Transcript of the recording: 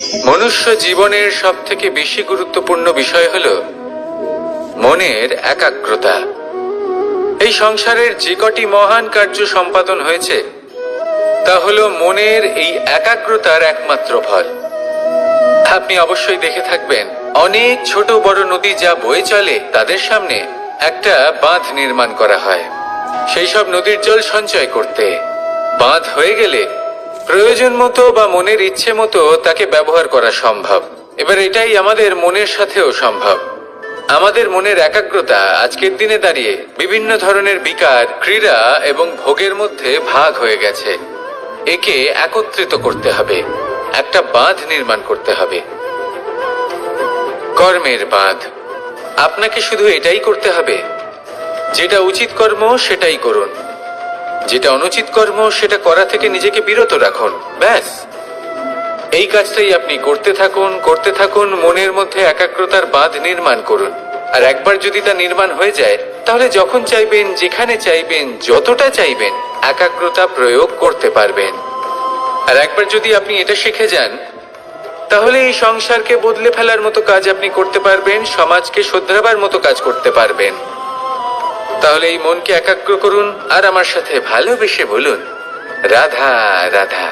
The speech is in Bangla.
মনুষ্য জীবনের সবথেকে বেশি গুরুত্বপূর্ণ বিষয় হল মনের একাগ্রতা। এই সংসারের যে কটি মহান কার্য সম্পাদন হয়েছে তা হল মনের এই একাগ্রতার একমাত্র ফল। আপনি অবশ্যই দেখে থাকবেন, অনেক ছোট বড় নদী যা বয়ে চলে তাদের সামনে একটা বাঁধ নির্মাণ করা হয় সেই সব নদীর জল সঞ্চয় করতে। বাঁধ হয়ে গেলে প্রয়োজন মতো বা মনের ইচ্ছে মতো তাকে ব্যবহার করা সম্ভব। এবার এটাই আমাদের মনের সাথেও সম্ভব। আমাদের মনের একাগ্রতা আজকের দিনে দাঁড়িয়ে বিভিন্ন ধরনের বিকার, ক্রীড়া এবং ভোগের মধ্যে ভাগ হয়ে গেছে। একে একত্রিত করতে হবে, একটা বাঁধ নির্মাণ করতে হবে, কর্মের বাঁধ। আপনাকে শুধু এটাই করতে হবে, যেটা উচিত কর্ম সেটাই করুন, যেটা অনুচিত কর্ম সেটা করা থেকে নিজেকে বিরত রাখুন। ব্যাস, এই কাজটাই আপনি করতে থাকুন, মনের মধ্যে একাগ্রতার বাঁধ নির্মাণ করুন। আর একবার যদি তা নির্মাণ হয়ে যায় তাহলে যখন চাইবেন, যেখানে চাইবেন, যতটা চাইবেন একাগ্রতা প্রয়োগ করতে পারবেন। আর একবার যদি আপনি এটা শিখে যান তাহলে এই সংসারকে বদলে ফেলার মতো কাজ আপনি করতে পারবেন, সমাজকে শোধরাবার মতো কাজ করতে পারবেন। তাহলে এই মনকে একাগ্র করুন আর আমার সাথে ভালোবেসে বলুন, রাধা রাধা।